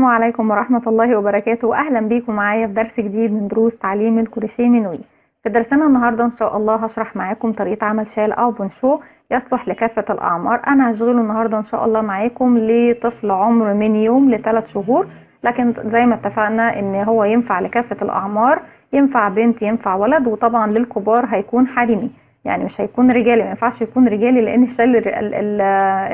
عليكم ورحمة الله وبركاته. أهلا بيكم معايا في درس جديد من دروس تعليم الكروشيه منوي. في درسنا النهاردة إن شاء الله هشرح معاكم طريقة عمل شال أو بونشو يصلح لكافة الأعمار. أنا هشغله النهاردة إن شاء الله معاكم لطفل عمر من يوم ل3 شهور، لكن زي ما اتفقنا إن هو ينفع لكافة الأعمار، ينفع بنت ينفع ولد، وطبعا للكبار هيكون حريمي، يعني مش هيكون رجالي. ما ينفعش يكون رجالي لأن الشال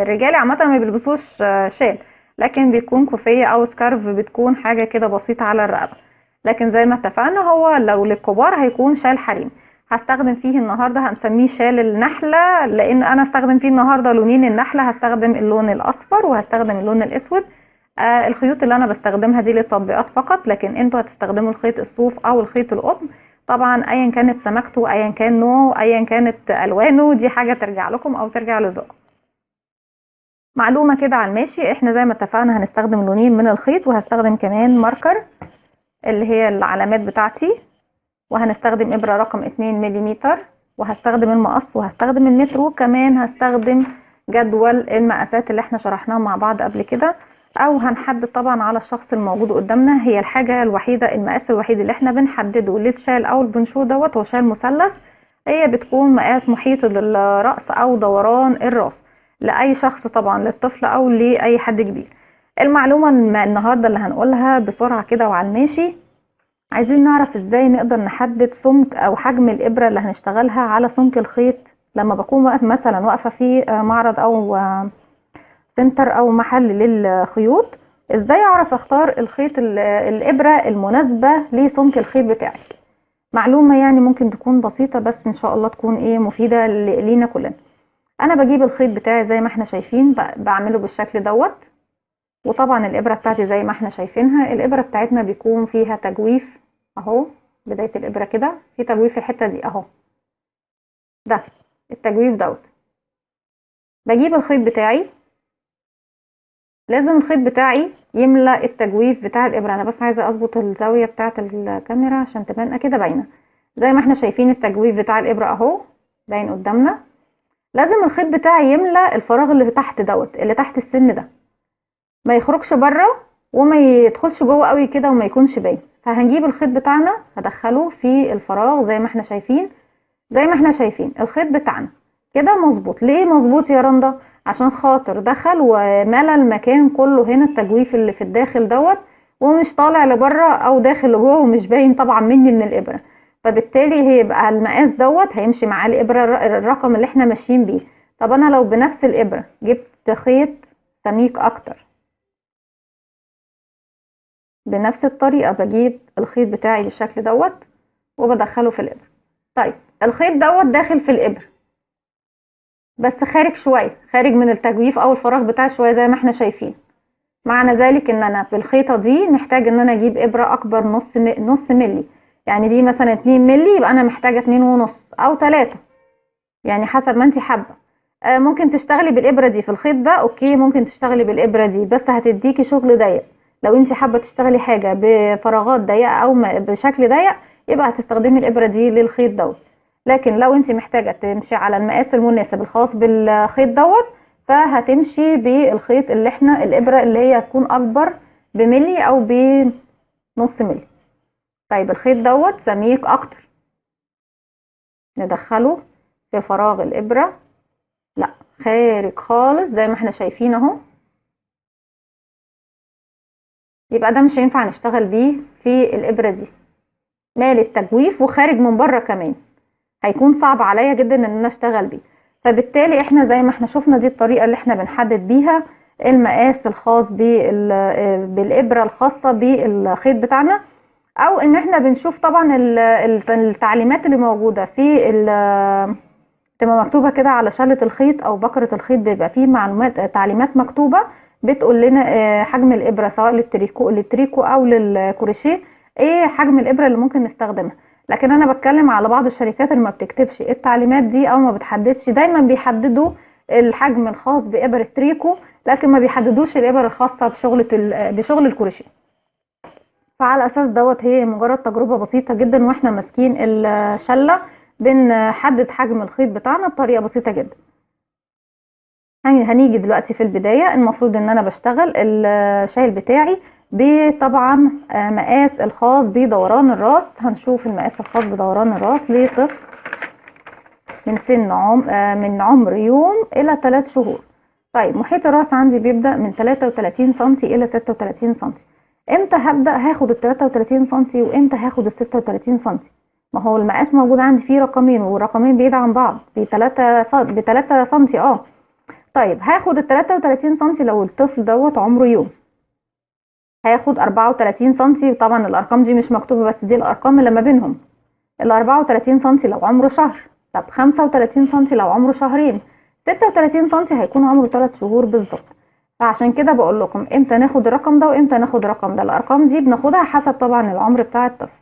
الرجالي عامة ما بيلبسوش شال، لكن بيكون كوفية او سكارف، بتكون حاجة كده بسيطة على الرقبة. لكن زي ما اتفقنا هو لو للكبار هيكون شال حريم. هستخدم فيه النهاردة هنسميه شال النحلة، لان انا استخدم فيه النهاردة لونين النحلة، هستخدم اللون الاصفر وهستخدم اللون الاسود. الخيوط اللي انا بستخدمها دي للتطبيقات فقط، لكن انتوا هتستخدموا الخيط الصوف او الخيط القطن. طبعا ايا كانت سمكته، ايا كان نوعه، ايا كانت الوانه، دي حاجة ترجع لكم او ترجع لذوقكم. معلومة كده على الماشي، احنا زي ما اتفقنا هنستخدم لونين من الخيط، وهستخدم كمان ماركر اللي هي العلامات بتاعتي، وهنستخدم ابرة رقم 2 ملم، وهستخدم المقص وهستخدم المتر، وكمان هستخدم جدول المقاسات اللي احنا شرحناه مع بعض قبل كده، او هنحدد طبعا على الشخص الموجود قدامنا. هي الحاجة الوحيدة، المقاس الوحيد اللي احنا بنحدده للشال او البنشو دوت هو شال مثلث، هي بتكون مقاس محيط للرأس او دوران الراس لأي شخص، طبعا للطفل أو لأي حد كبير. المعلومة النهاردة اللي هنقولها بسرعة كده وعلى الماشي، عايزين نعرف ازاي نقدر نحدد سمك أو حجم الإبرة اللي هنشتغلها على سمك الخيط. لما بكون مثلا واقفة في معرض أو سنتر أو محل للخيوط، ازاي أعرف أختار الإبرة المناسبة لسمك الخيط بتاعي؟ معلومة يعني ممكن تكون بسيطة، بس إن شاء الله تكون مفيدة لينا كلنا. انا بجيب الخيط بتاعي زي ما احنا شايفين، بعمله بالشكل دوت، وطبعا الابره بتاعتي زي ما احنا شايفينها، الابره بتاعتنا بيكون فيها تجويف اهو. بدايه الابره كده في تجويف في الحته دي اهو، ده التجويف دوت. بجيب الخيط بتاعي، لازم الخيط بتاعي يملى التجويف بتاع الابره. انا بس عايزه اظبط الزاويه بتاعه الكاميرا عشان تبان كده باينه. زي ما احنا شايفين التجويف بتاع الابره اهو باين قدامنا. لازم الخيط بتاعي يملى الفراغ اللي تحت دوت، اللي تحت السن ده، ما يخرجش بره وما يدخلش جوه قوي كده وما يكونش باين. فهنجيب الخيط بتاعنا هدخله في الفراغ زي ما احنا شايفين. زي ما احنا شايفين الخيط بتاعنا كده مظبوط. ليه مظبوط يا رندا؟ عشان خاطر دخل وملى المكان كله هنا، التجويف اللي في الداخل دوت، ومش طالع لبره او داخل لجوه ومش باين طبعا مني من الابره. فبالتالي هيبقى المقاس دوت هيمشي مع الابره الرقم اللي احنا ماشيين بيه. طب انا لو بنفس الابره جبت خيط سميك اكتر، بنفس الطريقة بجيب الخيط بتاعي بالشكل دوت وبدخله في الإبر. طيب الخيط دوت داخل في الإبر بس خارج شوية، خارج من التجويف أو الفراغ بتاعي شوية زي ما احنا شايفين. معنى ذلك ان انا في الخيطة دي محتاج ان انا اجيب إبرة اكبر نص ملي، يعني دي مثلا 2 ملي، يبقى انا محتاجة 2.5 او 3، يعني حسب ما انت حابة. ممكن تشتغلي بالإبرة دي في الخيط ده، اوكي، ممكن تشتغلي بالإبرة دي بس هتديكي شغل ضيق. لو انت حابة تشتغلي حاجة بفراغات ضيقة او بشكل ضيق، يبقى هتستخدمي الإبرة دي للخيط دوت. لكن لو انت محتاجة تمشي على المقاس المناسب الخاص بالخيط دوت، فهتمشي بالخيط اللي احنا الإبرة اللي هي هتكون اكبر بملي او بنص ملي. طيب الخيط دوت سميك اكتر، ندخله في فراغ الإبرة، لا خارج خالص زي ما احنا شايفين اهو، يبقى ده مش هينفع نشتغل بيه في الإبرة دي. مال التجويف وخارج من بره كمان، هيكون صعب عليا جدا ان انا اشتغل بيه. فبالتالي احنا زي ما احنا شفنا دي الطريقة اللي احنا بنحدد بيها المقاس الخاص بالإبرة الخاصة بالخيط بتاعنا، او ان احنا بنشوف طبعا التعليمات اللي موجودة في تبقى مكتوبة كده على شلة الخيط او بكرة الخيط، بيبقى فيه تعليمات مكتوبة بتقول لنا حجم الإبرة سواء للتريكو او للكروشيه، ايه حجم الإبرة اللي ممكن نستخدمها. لكن انا بتكلم على بعض الشركات اللي ما بتكتبش التعليمات دي او ما بتحددش، دايما بيحددوا الحجم الخاص بإبر التريكو لكن ما بيحددوش الإبر الخاصة بشغل الكروشيه. فعلى اساس دوت هي مجرد تجربة بسيطة جدا واحنا ماسكين الشلة بنحدد حجم الخيط بتاعنا بطريقة بسيطة جدا. هنيجي دلوقتي في البداية، المفروض ان انا بشتغل الشايل بتاعي بطبعا مقاس الخاص بدوران الراس. هنشوف المقاس الخاص بدوران الراس لطفل من سن من عمر يوم الى 3 شهور. طيب محيط الراس عندي بيبدأ من 33 سنتي الى 36 سنتي. امتى هاخد ال 33 سنتي وامتى هاخد ال 36 سنتي؟ ما هو المقاس موجود عندي فيه رقمين، والرقمين بعيد عن بعض ب 3 سنتي. طيب هاخد ال 33 سنتي لو الطفل دوت عمره يوم، هاخد 34 سنتي. طبعا الارقام دي مش مكتوبة، بس دي الارقام اللي ما بينهم. ال 34 سنتي لو عمره شهر. طب 35 سنتي لو عمره شهرين. 36 سنتي هيكون عمره 3 شهور بالظبط. فعشان كده بقول لكم امتى ناخد الرقم ده وامتى ناخد الرقم ده. الارقام دي بناخدها حسب طبعا العمر بتاع الطفل.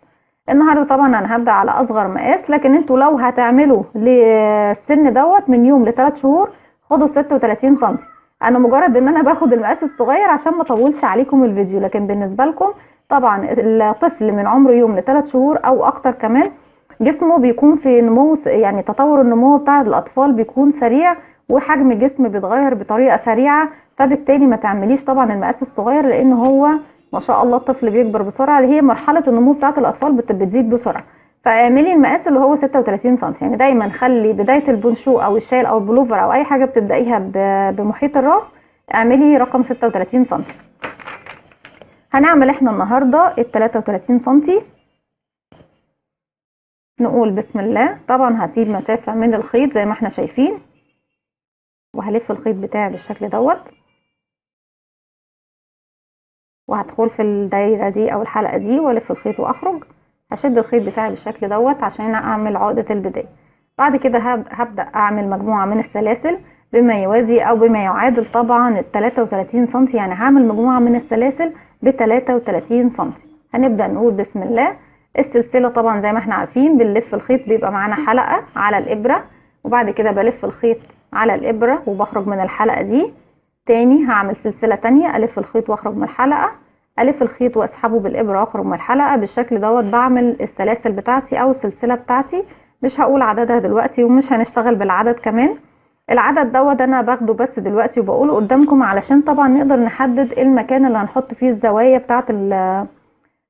النهارده طبعا انا هبدا على اصغر مقاس، لكن انتوا لو هتعملوا للسن دوت من يوم ل3 شهور خدوا 36 سنتي. انا مجرد ان انا باخد المقاس الصغير عشان ما اطولش عليكم الفيديو، لكن بالنسبه لكم طبعا الطفل من عمر يوم ل3 شهور او اكتر كمان جسمه بيكون في نمو، يعني تطور النمو بتاع الاطفال بيكون سريع، وحجم الجسم بيتغير بطريقه سريعه. فبالتالي ما تعمليش طبعا المقاس الصغير، لان هو ما شاء الله الطفل بيكبر بسرعه، اللي هي مرحله النمو بتاعه الاطفال بتزيد بسرعه. فاعملي المقاس اللي هو 36 سم. يعني دايما خلي بدايه البونشو او الشال او البلوفر او اي حاجه بتبدايها بمحيط الراس اعملي رقم 36 سم. هنعمل احنا النهارده ال 33 سم. نقول بسم الله. طبعا هسيب مسافه من الخيط زي ما احنا شايفين، وهلف الخيط بتاعي بالشكل دوت، وهدخل في الدايره دي او الحلقه دي والف الخيط واخرج. هشد الخيط بتاعي بالشكل دوت عشان اعمل عقده البدايه. بعد كده هبدا اعمل مجموعه من السلاسل بما يوازي او بما يعادل طبعا ال 33 سم. يعني هعمل مجموعه من السلاسل ب 33 سم. هنبدا نقول بسم الله. السلسله طبعا زي ما احنا عارفين بنلف الخيط، بيبقى معانا حلقه على الابره، وبعد كده بلف الخيط على الابره وبخرج من الحلقه دي. تاني هعمل سلسله تانية، الف الخيط واخرج من الحلقه، الف الخيط واسحبه بالابره واخرج من الحلقه. بالشكل دوت بعمل السلاسل بتاعتي او السلسله بتاعتي. مش هقول عددها دلوقتي ومش هنشتغل بالعدد كمان. العدد دوت انا باخده بس دلوقتي وبقوله قدامكم علشان طبعا نقدر نحدد المكان اللي هنحط فيه الزوايا بتاعت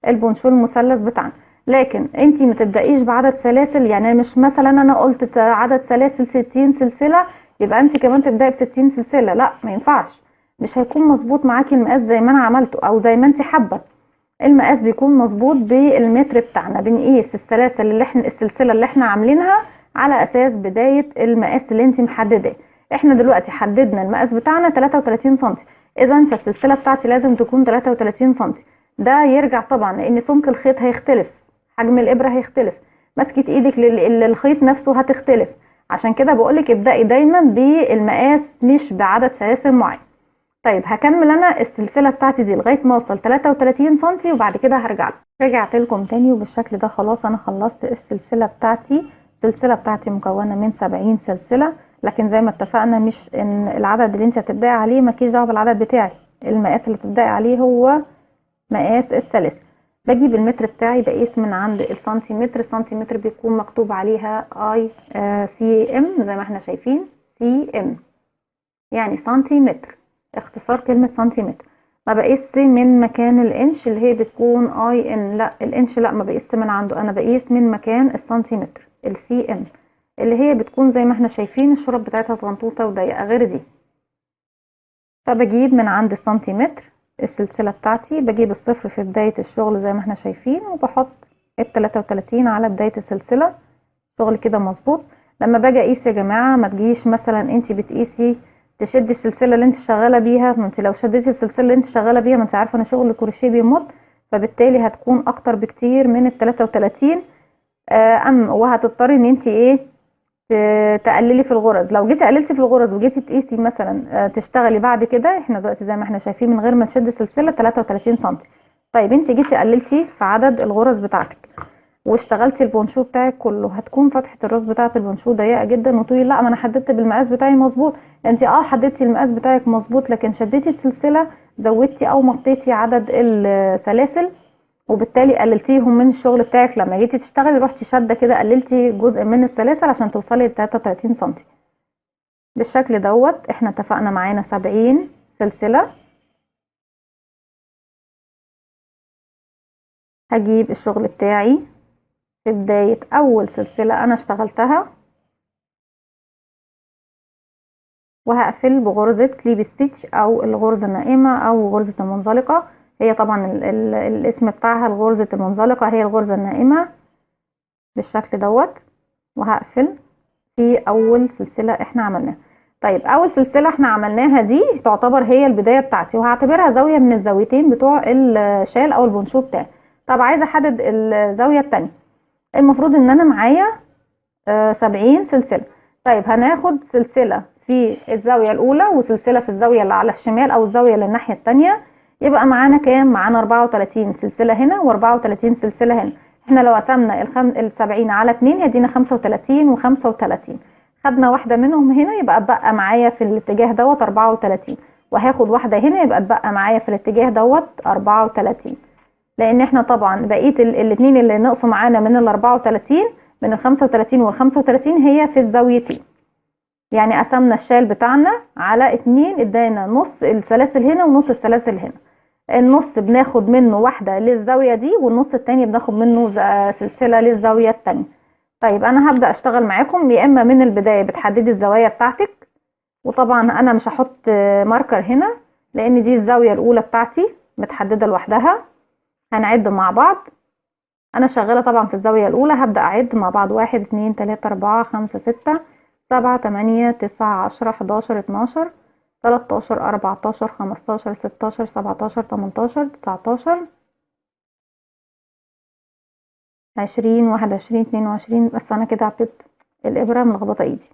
البونشو المثلث بتاعنا. لكن انتي ما تبدايش بعدد سلاسل. يعني مش مثلا انا قلت عدد سلاسل 60 سلسله يبقى انتي كمان تبداي ب 60 سلسله، لا ما ينفعش. مش هيكون مظبوط معاكي المقاس زي ما انا عملته او زي ما انتي حابه. المقاس بيكون مظبوط بالمتر بتاعنا. بنقيس السلاسل السلسله اللي احنا عاملينها على اساس بدايه المقاس اللي انتي محدداه. احنا دلوقتي حددنا المقاس بتاعنا 33 سم، اذا فالسلسله بتاعتي لازم تكون 33 سم. ده يرجع طبعا لان سمك الخيط هيختلف، حجم الابره هيختلف، مسكه ايدك للخيط نفسه هتختلف. عشان كده بقولك ابدأي دايما بالمقاس مش بعدد سلاسل معين. طيب هكمل انا السلسله بتاعتي دي لغايه ما اوصل 33 سم وبعد كده هرجع لكم. رجعت لكم تاني وبالشكل ده خلاص انا خلصت السلسله بتاعتي. السلسله بتاعتي مكونه من 70 سلسله، لكن زي ما اتفقنا مش ان العدد اللي انت هتبداي عليه مالكيش دعوه بالعدد بتاعي. المقاس اللي تبداي عليه هو مقاس السلاسل. بجيب المتر بتاعي بقيس من عند السنتيمتر. السنتيمتر بيكون مكتوب عليها اي سي ام زي ما احنا شايفين، سي ام يعني سنتيمتر، اختصار كلمة سنتيمتر. ما بقيس من مكان الانش اللي هي بتكون اي ان، لا الانش لا ما بقيس من عنده، انا بقيس من مكان السنتيمتر السي ام اللي هي بتكون زي ما احنا شايفين الشرب بتاعتها صغنطوطة وضيقة غير دي. فبجيب من عند السنتيمتر السلسلة بتاعتي، بجيب الصفر في بداية الشغل زي ما احنا شايفين، وبحط ال 33 على بداية السلسلة. شغل كده مظبوط. لما باجي اقيس يا جماعة ما تجيش مثلا انتي بتقيسي تشدي السلسله اللي انت شغاله بيها. ما انت لو شديتي السلسله اللي انت شغاله بيها ما انت عارفه ان شغل الكروشيه بيمط، فبالتالي هتكون اكتر بكتير من ال 33. وهتضطري ان انت ايه تقللي في الغرز. لو جيتي قللتي في الغرز وجيتي تقيسي مثلا تشتغلي بعد كده، احنا دلوقتي زي ما احنا شايفين من غير ما نشد السلسله 33 سم. طيب انت جيتي قللتي في عدد الغرز بتاعتك واشتغلتي البونشو بتاعك كله، هتكون فتحه الراس بتاعه البونشو ضيقه جدا وتقولي لا ما انا حددت بالمقاس بتاعي مظبوط. انت حددتي المقاس بتاعك مظبوط، لكن شديتي السلسله، زودتي او مطيتي عدد السلاسل وبالتالي قللتيهم من الشغل بتاعك. لما جيتي تشتغلي روحتي شاده كده قللتي جزء من السلاسل عشان توصلي ل 33 سم. بالشكل دوت احنا اتفقنا معانا 70 سلسله. هجيب الشغل بتاعي في بداية اول سلسلة انا اشتغلتها وهقفل بغرزة سليب ستيتش او الغرزة النائمة او غرزة المنزلقة. هي طبعا الاسم بتاعها الغرزة المنزلقة، هي الغرزة النائمة بالشكل دوت. وهقفل في اول سلسلة احنا عملناها. طيب اول سلسلة احنا عملناها دي تعتبر هي البداية بتاعتي، وهعتبرها زاوية من الزاويتين بتوع الشال او البونشو بتاعي. طب عايزة احدد الزاوية التانية، المفروض ان انا معايا 70 سلسلة. طيب هناخد سلسلة في الزاوية الاولى وسلسلة في الزاوية اللي على الشمال او الزاوية اللي الناحية التانية، يبقى معانا كام؟ معانا 34 سلسلة هنا و34 سلسلة هنا. احنا لو قسمنا ال70 على 2 يدينا 35 و35، خدنا واحدة منهم هنا يبقى اتبقى معايا في الاتجاه دوت 34، وهاخد واحدة هنا يبقى اتبقى معايا في الاتجاه دوت 34. لان احنا طبعا بقية الاتنين اللي نقصوا معانا من ال34 من ال35 وال35 هي في الزاويتين. يعني قسمنا الشال بتاعنا على 2 ادانا نص السلاسل هنا ونص السلاسل هنا. النص بناخد منه واحدة للزاوية دي، والنص التاني بناخد منه سلسلة للزاوية التانية. طيب انا هبدأ اشتغل معاكم، يا اما من البداية بتحددي الزوايا بتاعتك، وطبعا انا مش هحط ماركر هنا لان دي الزاوية الاولى بتاعتي متحددة لوحدها. هنعد مع بعض. انا شغالة طبعا في الزاوية الاولى، هبدأ اعد مع بعض 1 2 3 4 5 6 7 8 9 10 11 12 13 14 15 16 17 18 19 20 21 22. بس انا كده عديت الابرة ملخبطة ايدي.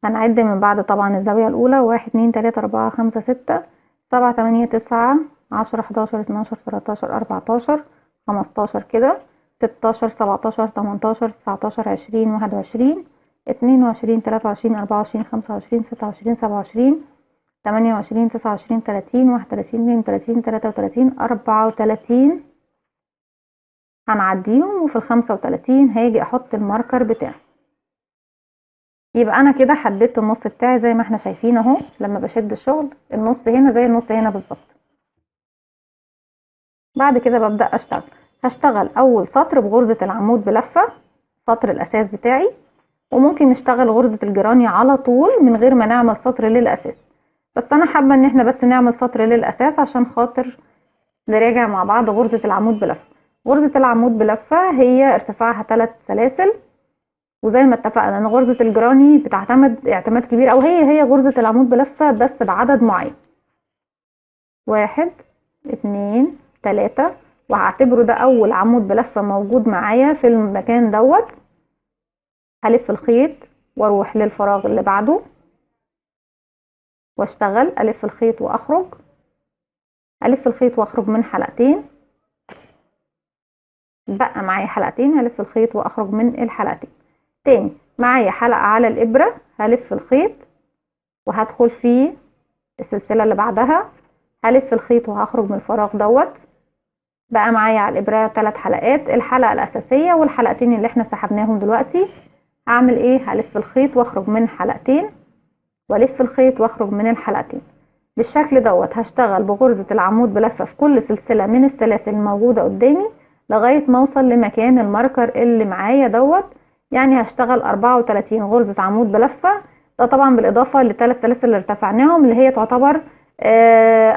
هنعد من بعد طبعا الزاوية الاولى 1 2 3 4 5 6 7 8 9 10 11 12 13 14 15 كده 16 17 18 19 20 21 22 23 24 25 26 27 28 29 30 31 32 33 34. هنعديهم وفي ال35 هاجي احط الماركر بتاعي. يبقى انا كده حددت النص بتاعي زي ما احنا شايفين اهو، لما بشد الشغل النص هنا زي النص هنا بالظبط. بعد كده ببدأ اشتغل. هشتغل اول سطر بغرزة العمود بلفة، سطر الاساس بتاعي، وممكن نشتغل غرزة الجراني على طول من غير ما نعمل سطر للاساس، بس انا حابة ان احنا بس نعمل سطر للاساس عشان خاطر نراجع مع بعض غرزة العمود بلفة. غرزة العمود بلفة هي ارتفاعها 3 سلاسل، وزي ما اتفقنا ان غرزة الجراني بتعتمد اعتماد كبير، او هي غرزة العمود بلفة بس بعدد معين. 1 2 3، وهعتبره ده اول عمود بلفة موجود معايا في المكان دوت. هلف الخيط واروح للفراغ اللي بعده واشتغل، الف الخيط واخرج، الف الخيط واخرج من حلقتين، بقى معايا حلقتين، هلف الخيط واخرج من الحلقتين. تاني معايا حلقة على الابرة، هلف الخيط وهدخل في السلسلة اللي بعدها، هلف الخيط وهخرج من الفراغ دوت. بقى معايا على الابرة 3 حلقات، الحلقة الاساسية والحلقتين اللي احنا سحبناهم دلوقتي. هعمل ايه؟ هلف الخيط واخرج من حلقتين، والف الخيط واخرج من الحلقتين بالشكل دوت. هشتغل بغرزة العمود بلفة في كل سلسلة من السلاسل الموجودة قدامي لغاية ما اوصل لمكان الماركر اللي معايا دوت. يعني هشتغل 34 غرزة عمود بلفة، ده طبعا بالاضافة للثلاث سلاسل اللي ارتفعناهم اللي هي تعتبر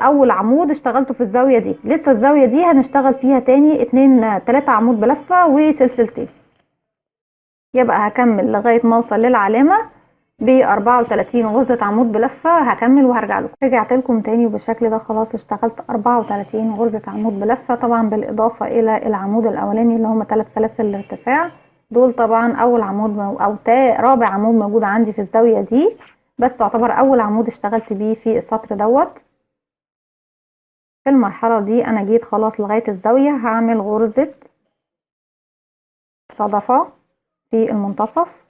اول عمود اشتغلته في الزاوية دي. لسه الزاوية دي هنشتغل فيها تاني 3 عمود بلفة وسلسلتين. يبقى هكمل لغاية ما اوصل للعلامة ب 34 غرزة عمود بلفة. هكمل وهرجع لكم. رجعت لكم تاني وبالشكل ده خلاص اشتغلت 34 غرزة عمود بلفة، طبعا بالاضافة الى العمود الاولاني اللي هم 3 سلاسل الارتفاع دول. طبعا اول عمود او رابع عمود موجود عندي في الزاوية دي، بس تعتبر اول عمود اشتغلت بيه في السطر دوت. في المرحلة دي انا جيت خلاص لغاية الزاوية، هعمل غرزة صدفة في المنتصف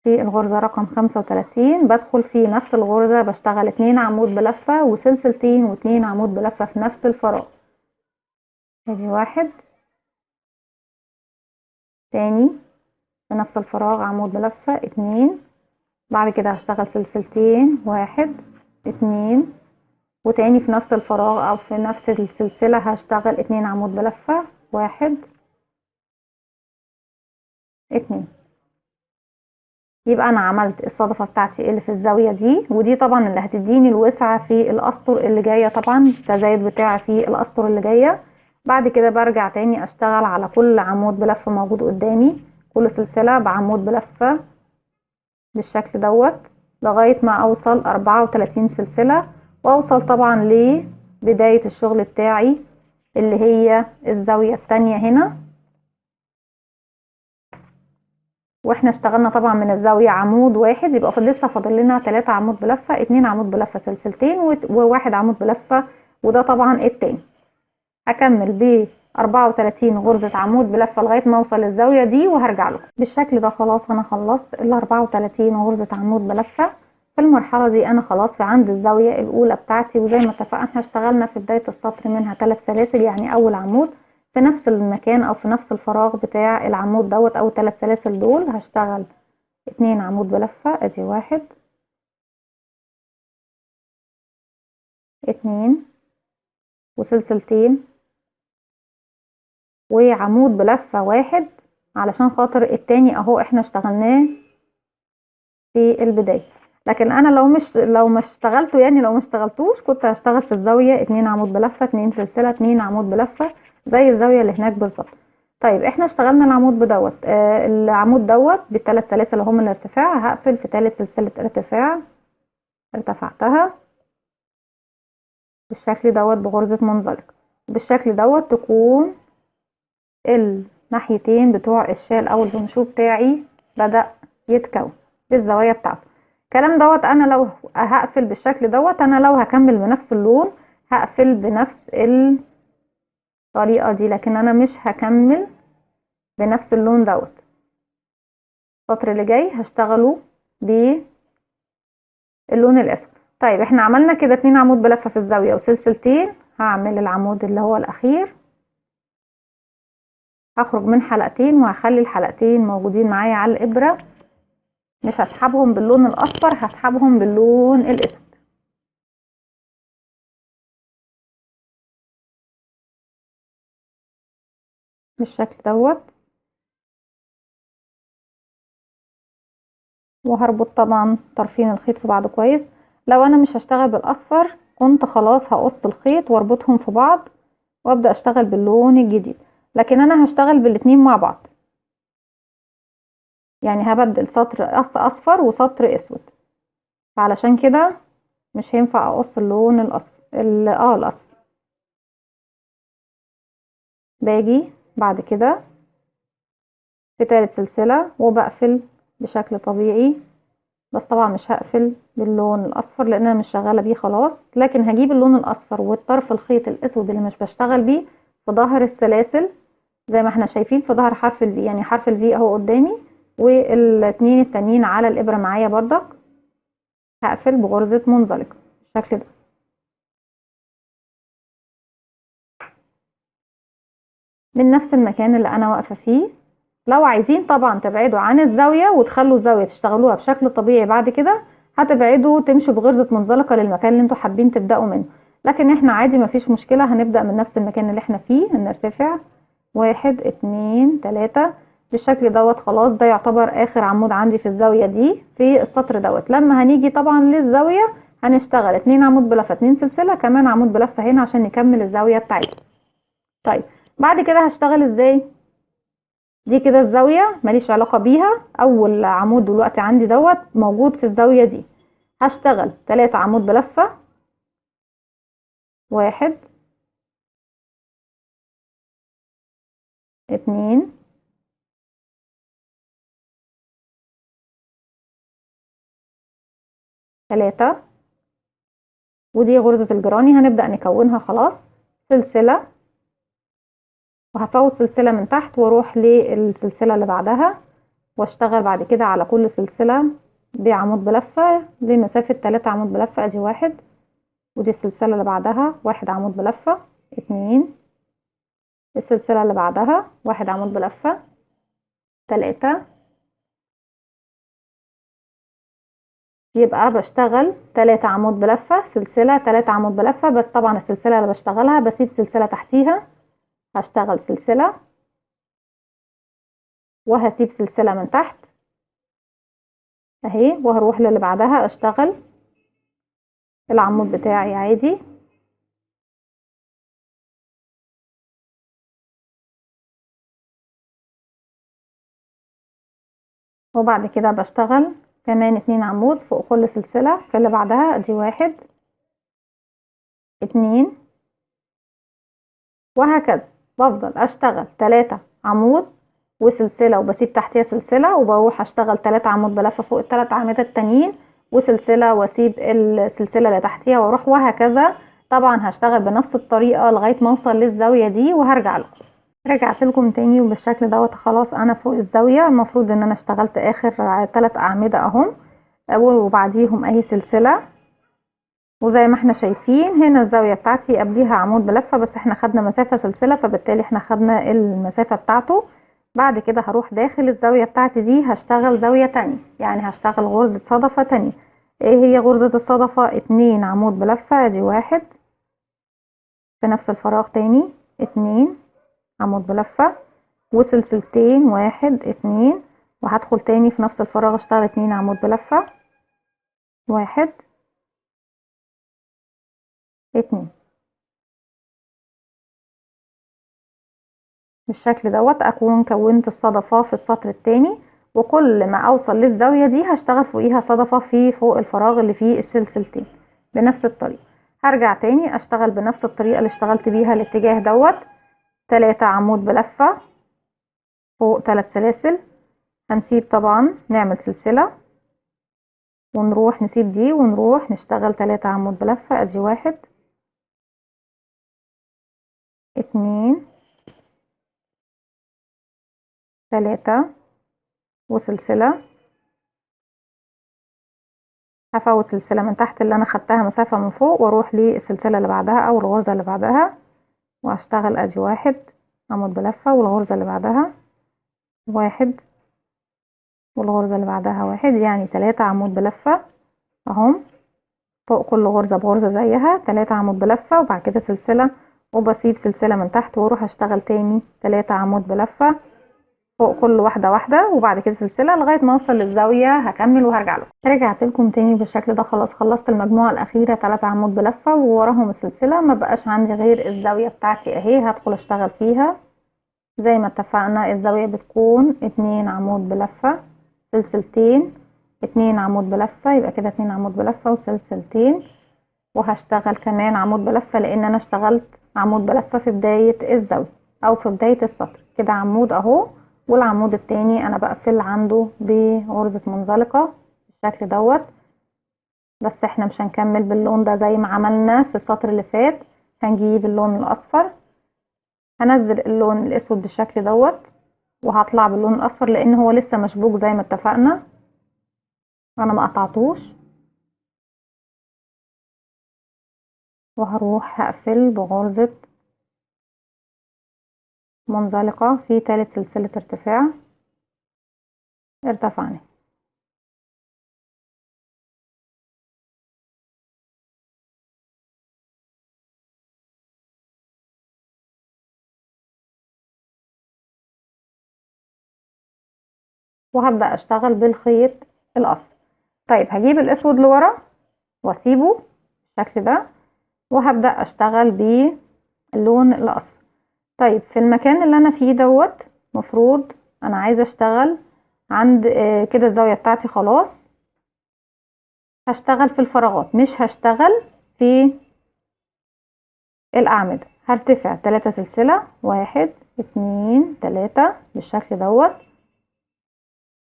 في الغرزة رقم 35. بدخل في نفس الغرزة بشتغل 2 عمود بلفة وسلسلتين و2 عمود بلفة في نفس الفراغ. ادي 1 تاني في نفس الفراغ عمود بلفة 2، بعد كده هشتغل سلسلتين 1 2 وتاني في نفس الفراغ او في نفس السلسلة هشتغل 2 عمود بلفة، 1 2. يبقى انا عملت الصدفة بتاعتي اللي في الزاوية دي، ودي طبعا اللي هتديني الوسعة في الاسطر اللي جاية، طبعا التزايد بتاعي في الاسطر اللي جاية. بعد كده برجع تاني اشتغل على كل عمود بلفة موجود قدامي، كل سلسلة بعمود بلفة بالشكل دوت لغاية ما اوصل 34 سلسلة، واوصل طبعا لبداية الشغل بتاعي اللي هي الزاوية التانية هنا. واحنا اشتغلنا طبعا من الزاوية عمود واحد، يبقى لسه فاضل لنا 3 عمود بلفة، 2 عمود بلفة سلسلتين وواحد عمود بلفة، وده طبعا التاني. هكمل ب 34 غرزة عمود بلفة لغاية ما اوصل للزاوية دي وهرجع لكم. بالشكل ده خلاص انا خلصت ال 34 غرزة عمود بلفة. في المرحلة دي انا خلاص في عند الزاوية الاولى بتاعتي، وزي ما اتفقنا احنا اشتغلنا في بداية السطر منها 3 سلاسل، يعني اول عمود في نفس المكان او في نفس الفراغ بتاع العمود دوت او 3 سلاسل دول هشتغل 2 عمود بلفة، ادي 1 2 وسلسلتين وعمود بلفة 1، علشان خاطر التاني اهو احنا اشتغلناه في البداية. لكن انا لو مش اشتغلته، يعني لو ما اشتغلتوش كنت هشتغل في الزاوية 2 عمود بلفة 2 سلسلة 2 عمود بلفة زي الزاوية اللي هناك بالظبط. طيب احنا اشتغلنا العمود بدوت، العمود دوت بالثلاث سلاسل هم الارتفاع، هقفل في ثالث سلسلة ارتفاع ارتفعتها بالشكل دوت بغرزة منزلق. بالشكل دوت تكون الناحيتين بتوع الشال او البنشو بتاعي بدأ يتكون بالزوايا بتاعته. الكلام دوت انا لو هقفل بالشكل دوت، انا لو هكمل بنفس اللون هقفل بنفس الطريقة دي، لكن انا مش هكمل بنفس اللون دوت. السطر اللي جاي هشتغله باللون الاسود. طيب احنا عملنا كده 2 عمود بلفة في الزاوية وسلسلتين، هعمل العمود اللي هو الاخير، هخرج من حلقتين وهخلي الحلقتين موجودين معايا على الابرة، مش هسحبهم باللون الاصفر، هسحبهم باللون الاسود بالشكل دوت. وهربط طبعا طرفين الخيط في بعض كويس. لو انا مش هشتغل بالاصفر كنت خلاص هقص الخيط واربطهم في بعض وابدا اشتغل باللون الجديد، لكن انا هشتغل بالاتنين مع بعض، يعني هبدل سطر اصفر وسطر اسود، فعلشان كده مش هينفع اقص اللون الاصفر الاصفر. باجي بعد كده في تالت سلسلة وبقفل بشكل طبيعي، بس طبعا مش هقفل باللون الاصفر لان انا مش شغالة بيه خلاص، لكن هجيب اللون الاصفر والطرف الخيط الاسود اللي مش بشتغل بيه في ظهر السلاسل زي ما احنا شايفين في ظهر حرف الفي، يعني حرف الفي اهو قدامي والاتنين التانيين على الابرة معايا بردك، هقفل بغرزة منزلقة بالشكل ده. من نفس المكان اللي انا واقفة فيه، لو عايزين طبعا تبعدوا عن الزاوية وتخلوا الزاوية تشتغلوها بشكل طبيعي بعد كده هتبعدوا تمشوا بغرزة منزلقة للمكان اللي انتوا حابين تبدأوا منه، لكن احنا عادي مفيش مشكلة، هنبدأ من نفس المكان اللي احنا فيه، هنرتفع 1 2 3 بالشكل دوت. خلاص ده يعتبر اخر عمود عندي في الزاوية دي في السطر دوت. لما هنيجي طبعا للزاوية هنشتغل 2 عمود بلفة 2 سلسلة كمان عمود بلفة هنا عشان نكمل الزاوية بتاعتنا. طيب بعد كده هشتغل ازاي؟ دي كده الزاوية ماليش علاقة بيها، اول عمود دلوقتي عندي دوت موجود في الزاوية دي، هشتغل 3 عمود بلفة، 1 2 3 ودي غرزة الجراني هنبدأ نكونها خلاص، سلسلة وهفوت سلسلة من تحت واروح للسلسلة اللي بعدها واشتغل بعد كده على كل سلسلة بعمود بلفة لمسافة 3 عمود بلفة، ادي 1 ودي السلسلة اللي بعدها 1 عمود بلفة 2 السلسلة اللي بعدها 1 عمود بلفة 3 يبقى بشتغل 3 عمود بلفة سلسلة، 3 عمود بلفة، بس طبعا السلسلة اللي بشتغلها بسيب سلسلة تحتيها، هشتغل سلسلة وهسيب سلسلة من تحت اهي، وهروح للي بعدها اشتغل العمود بتاعي عادي. وبعد كده بشتغل كمان 2 عمود فوق كل سلسلة في اللي بعدها، ادي 1 2 وهكذا. بفضل اشتغل 3 عمود وسلسلة وبسيب تحتيها سلسلة، وبروح اشتغل 3 عمود بلفة فوق ال3 اعمدة التانيين وسلسلة واسيب السلسلة اللي تحتيها واروح، وهكذا. طبعا هشتغل بنفس الطريقة لغاية ما اوصل للزاوية دي وهرجع لكم. رجعت لكم تاني وبالشكل دوت خلاص انا فوق الزاوية. المفروض ان انا اشتغلت اخر 3 اعمدة اهم، وبعديهم اهي سلسلة، وزي ما احنا شايفين هنا الزاوية بتاعتي قبليها عمود بلفة، بس احنا خدنا مسافة سلسلة فبالتالي احنا خدنا المسافة بتاعته. بعد كده هروح داخل الزاوية بتاعتي دي هشتغل زاوية تانية، يعني هشتغل غرزة صدفة تانية. ايه هي غرزة الصدفة؟ 2 عمود بلفة، ادي 1 في نفس الفراغ، تاني 2 عمود بلفة وسلسلتين، 1 2، وهدخل تاني في نفس الفراغ اشتغل 2 عمود بلفة، 1 2. بالشكل دوت اكون كونت الصدفة في السطر التاني، وكل ما اوصل للزاوية دي هشتغل فوقيها صدفة في فوق الفراغ اللي فيه السلسلتين بنفس الطريقة. هرجع تاني اشتغل بنفس الطريقة اللي اشتغلت بيها الاتجاه دوت، 3 عمود بلفة فوق 3 سلاسل، هنسيب طبعا نعمل سلسلة ونروح نسيب دي ونروح نشتغل 3 عمود بلفة، ادي 1 2 3 وسلسلة، هفوت سلسلة من تحت اللي انا خدتها مسافة من فوق واروح للسلسلة اللي بعدها او الغرزة اللي بعدها واشتغل، ادي 1 عمود بلفة والغرزة اللي بعدها 1 والغرزة اللي بعدها 1، يعني 3 عمود بلفة اهم فوق كل غرزة بغرزة زيها، 3 عمود بلفة وبعد كده سلسلة وبسيب سلسلة من تحت واروح اشتغل تاني 3 عمود بلفة فوق كل واحدة واحدة وبعد كده سلسلة لغاية ما اوصل للزاوية. هكمل وهرجع لكم. رجعت لكم تاني بالشكل ده، خلاص خلصت المجموعة الأخيرة 3 عمود بلفة ووراهم السلسلة، ما بقاش عندي غير الزاوية بتاعتي اهي هدخل اشتغل فيها. زي ما اتفقنا الزاوية بتكون 2 عمود بلفة سلسلتين، 2 عمود بلفة، يبقى كده 2 عمود بلفة وسلسلتين، وهشتغل كمان عمود بلفة لان انا اشتغلت عمود بلفة في بداية الزاوية او في بداية السطر كده عمود اهو، والعمود التاني انا بقفل عنده بغرزة منزلقة بالشكل دوت. بس احنا مش هنكمل باللون ده زي ما عملنا في السطر اللي فات، هنجيب اللون الاصفر، هنزل اللون الاسود بالشكل دوت وهطلع باللون الاصفر لان هو لسه مشبوك زي ما اتفقنا، انا ما قطعتوش، وهروح هقفل بغرزة منزلقة في ثالث سلسلة ارتفاع ارتفعنا. وهبدأ اشتغل بالخيط الاصفر. طيب هجيب الاسود لورا واسيبه بالشكل ده وهبدأ اشتغل باللون الاصفر. طيب في المكان اللي انا فيه دوت مفروض انا عايزة اشتغل عند كده الزاوية بتاعتي خلاص، هشتغل في الفراغات مش هشتغل في الأعمدة. هرتفع 3 سلسلة 1 2 3 بالشكل دوت،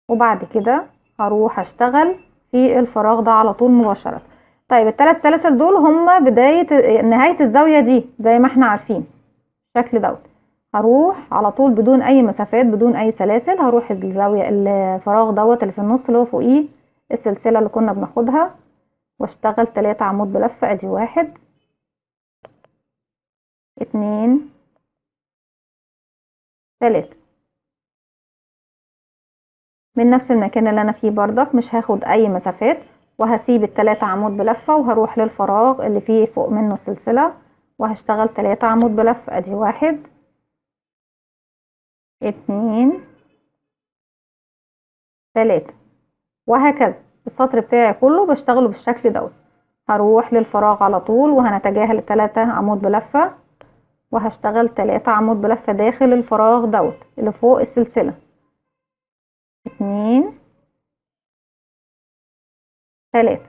وبعد كده هروح اشتغل في الفراغ ده على طول مباشرة. طيب ال3 سلاسل دول هما بداية نهاية الزاوية دي زي ما احنا عارفين بالشكل دوت، هروح على طول بدون اي مسافات بدون اي سلاسل، هروح الزاوية الفراغ دوت اللي في النص اللي هو فوقيه السلسلة اللي كنا بناخدها واشتغل 3 عمود بلفة، ادي 1 2 3. من نفس المكان اللي انا فيه بردك مش هاخد اي مسافات وهسيب ال3 عمود بلفة وهروح للفراغ اللي فيه فوق منه سلسلة وهشتغل 3 عمود بلفة. ادي 1 2 3 وهكذا السطر بتاعي كله بشتغله بالشكل دوت. هروح للفراغ على طول وهنتجاهل ال3 عمود بلفة وهشتغل 3 عمود بلفة داخل الفراغ دوت اللي فوق السلسلة. 2 3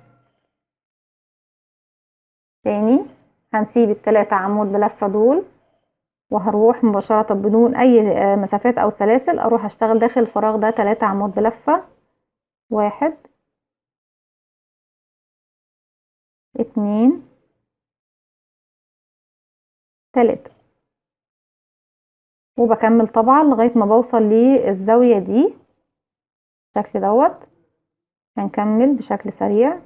تاني هنسيب ال3 عمود بلفة دول وهروح مباشرة بدون اي مسافات او سلاسل اروح اشتغل داخل الفراغ ده 3 عمود بلفة. 1 2 3 وبكمل طبعا لغاية ما بوصل للزاوية دي بالشكل دوت. هنكمل بشكل سريع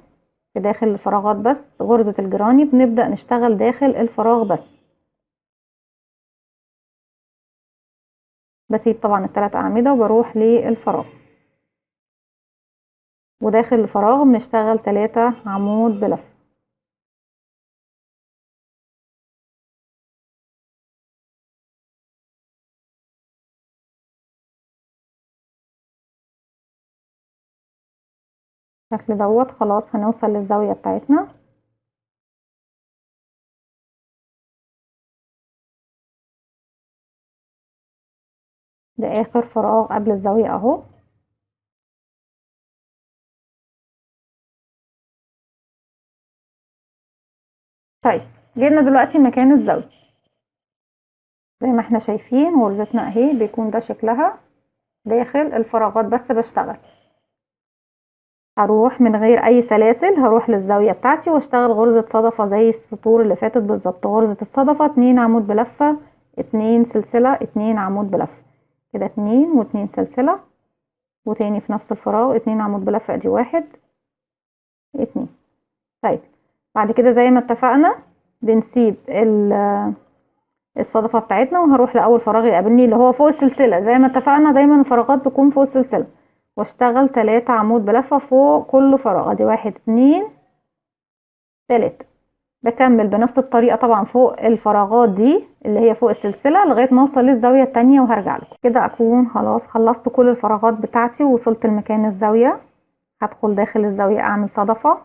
في داخل الفراغات بس غرزة الجراني بنبدأ نشتغل داخل الفراغ بس. بسيب طبعا ال3 أعمدة وبروح للفراغ وداخل الفراغ بنشتغل 3 عمود بلفة. بالشكل دوت خلاص هنوصل للزاوية بتاعتنا. ده آخر فراغ قبل الزاوية اهو. طيب جينا دلوقتي مكان الزاوية زي ما احنا شايفين غرزتنا اهي بيكون ده شكلها داخل الفراغات بس بشتغل. هروح من غير اي سلاسل هروح للزاوية بتاعتي واشتغل غرزة صدفة زي السطور اللي فاتت بالظبط. غرزة الصدفة 2 عمود بلفة 2 سلسلة 2 عمود بلفة كده 2 و2 سلسلة وتاني في نفس الفراغ 2 عمود بلفة. ادي 1 2. طيب بعد كده زي ما اتفقنا بنسيب الصدفة بتاعتنا وهروح لأول فراغ يقابلني اللي هو فوق السلسلة. زي ما اتفقنا دايما الفراغات بتكون فوق السلسلة واشتغل 3 عمود بلفة فوق كل فراغ. ادي 1 2 3. بكمل بنفس الطريقة طبعا فوق الفراغات دي اللي هي فوق السلسلة لغاية ما اوصل للزاوية التانية وهرجع لكم. كده اكون خلاص خلصت كل الفراغات بتاعتي ووصلت لمكان الزاوية. هدخل داخل الزاوية اعمل صدفة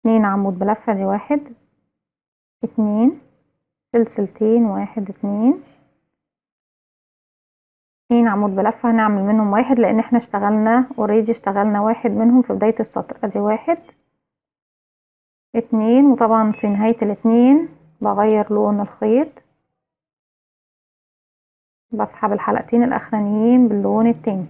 2 عمود بلفة. دي 1 2 سلسلتين 1 2 2 عمود بلفة هنعمل منهم 1 لان احنا اشتغلنا اوريدي اشتغلنا 1 منهم في بداية السطر. ادي 1 2 وطبعا في نهاية ال2 بغير لون الخيط بسحب الحلقتين الاخرانيين باللون التاني.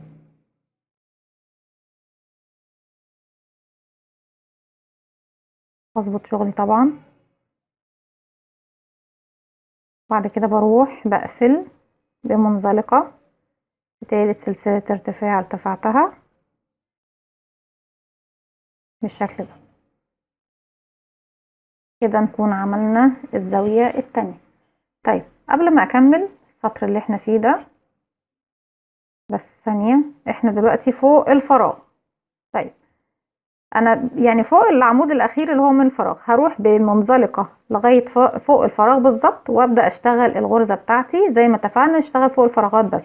بظبط شغلي طبعا. بعد كده بروح بقفل بمنزلقة في تالت سلسلة ارتفاع ارتفعتها بالشكل ده. كده نكون عملنا الزاوية التانية. طيب قبل ما اكمل السطر اللي احنا فيه ده بس ثانية احنا دلوقتي فوق الفراغ. طيب انا يعني فوق العمود الاخير اللي هو من الفراغ هروح بمنزلقة لغاية فوق الفراغ بالظبط وابدأ اشتغل الغرزة بتاعتي زي ما اتفقنا نشتغل فوق الفراغات بس.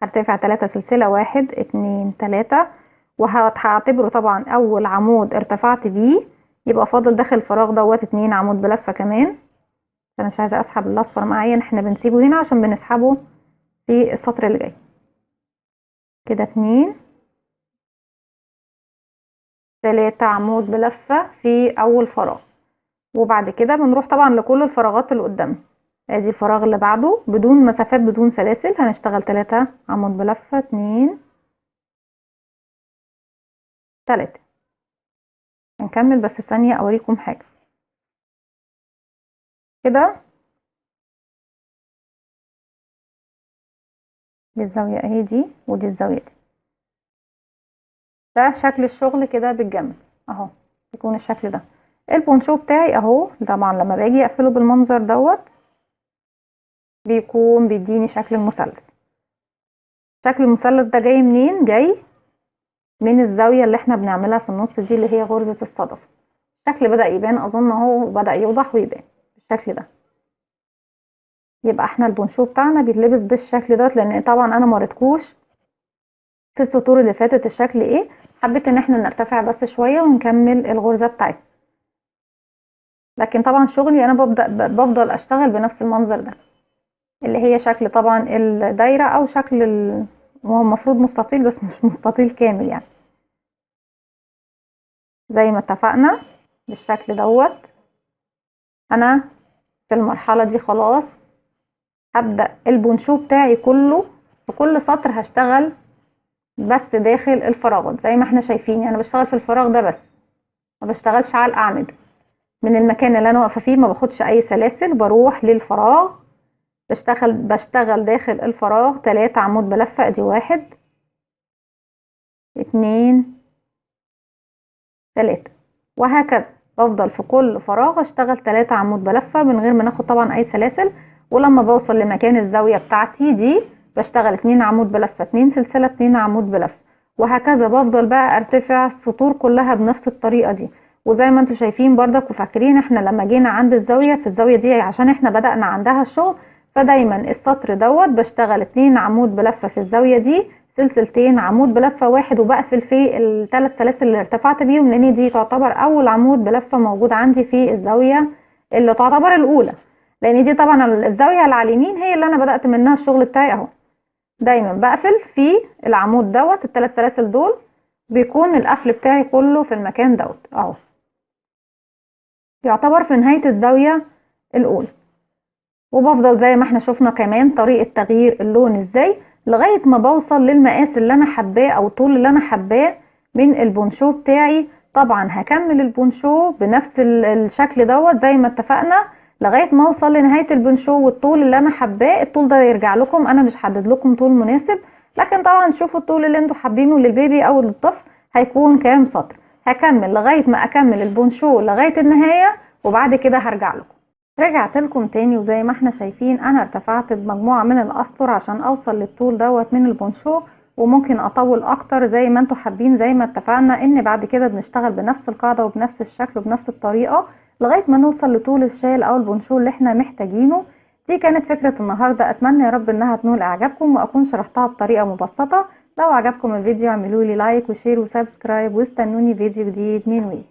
هرتفع 3 سلسلة 1 2 3 وهعتبره طبعا اول عمود ارتفعت بيه يبقى فاضل داخل الفراغ دوت 2 عمود بلفة كمان. انا مش عايزة اسحب الاصفر معايا احنا بنسيبه هنا عشان بنسحبه في السطر اللي جاي. كده 2 3 عمود بلفة في اول فراغ وبعد كده بنروح طبعا لكل الفراغات اللي قدامنا. ادي الفراغ اللي بعده بدون مسافات بدون سلاسل هنشتغل 3 عمود بلفة 2 3. هنكمل بس ثانية اوريكم حاجة كده. دي الزاوية اهي دي ودي الزاوية دي. ده شكل الشغل كده بالجنب اهو بيكون الشكل ده. البونشو بتاعي اهو طبعا لما باجي اقفله بالمنظر دوت بيكون بيديني شكل المثلث. شكل المثلث ده جاي منين؟ جاي من الزاوية اللي احنا بنعملها في النص دي اللي هي غرزة الصدف. الشكل بدأ يبان اظن اهو، بدأ يوضح ويبان بالشكل ده. يبقى احنا البونشو بتاعنا بيتلبس بالشكل ده، لان طبعا انا موريتكوش في السطور اللي فاتت الشكل ايه. حبيت ان احنا نرتفع بس شوية ونكمل الغرزة بتاعتنا، لكن طبعا شغلي انا بفضل اشتغل بنفس المنظر ده اللي هي شكل طبعا الدايرة او شكل هو المفروض مستطيل بس مش مستطيل كامل يعني. زي ما اتفقنا بالشكل دوت. انا في المرحلة دي خلاص هبدأ البونشو بتاعي كله في كل سطر هشتغل بس داخل الفراغات زي ما احنا شايفين. يعني بشتغل في الفراغ ده بس، ما بشتغلش على الأعمدة. من المكان اللي انا واقفة فيه ما باخدش اي سلاسل، بروح للفراغ بشتغل داخل الفراغ 3 عمود بلفة. ادي 1 2 3 وهكذا. بفضل في كل فراغ اشتغل 3 عمود بلفة من غير ما ناخد طبعا اي سلاسل. ولما بوصل لمكان الزاوية بتاعتي دي بشتغل 2 عمود بلفة 2 سلسلة 2 عمود بلفة، وهكذا. بفضل بقى ارتفع السطور كلها بنفس الطريقة دي. وزي ما انتم شايفين بردك وفاكرين احنا لما جينا عند الزاوية، في الزاوية دي عشان احنا بدأنا عندها الشغل، فدايما السطر دوت بشتغل 2 عمود بلفة في الزاوية دي، سلسلتين عمود بلفة 1، وبقفل في ال3 سلاسل اللي ارتفعت بيهم، لان دي تعتبر اول عمود بلفة موجود عندي في الزاوية اللي تعتبر الاولى، لان دي طبعا الزاوية اللي على اليمين هي اللي انا بدأت منها الشغل بتاعي اهو. دايما بقفل في العمود دوت، ال3 سلاسل دول بيكون القفل بتاعي كله في المكان دوت اهو، يعتبر في نهاية الزاوية الاولى. وبفضل زي ما احنا شفنا كمان طريقة تغيير اللون ازاي لغاية ما بوصل للمقاس اللي انا حباه او الطول اللي انا حباه من البونشو بتاعي. طبعا هكمل البونشو بنفس الشكل دوت زي ما اتفقنا لغاية ما اوصل لنهاية البونشو والطول اللي انا حباه. الطول ده يرجع لكم، انا مش حدد لكم طول مناسب، لكن طبعا شوفوا الطول اللي انتوا حابينه للبيبي او للطفل هيكون كام سطر. هكمل لغاية ما اكمل البونشو لغاية النهاية، وبعد كده هرجع لكم. رجعت لكم تاني، وزي ما احنا شايفين انا ارتفعت بمجموعة من الاسطر عشان اوصل للطول دوت من البونشو، وممكن اطول اكتر زي ما انتوا حابين. زي ما اتفقنا ان بعد كده بنشتغل بنفس القاعدة وبنفس الشكل وبنفس الطريقة لغاية ما نوصل لطول الشال او البونشو اللي احنا محتاجينه. دي كانت فكرة النهاردة، اتمنى يا رب انها تنول اعجابكم واكون شرحتها بطريقة مبسطة. لو عجبكم الفيديو اعملوا لي لايك وشير وسبسكرايب، واستنوني فيديو جديد من وي.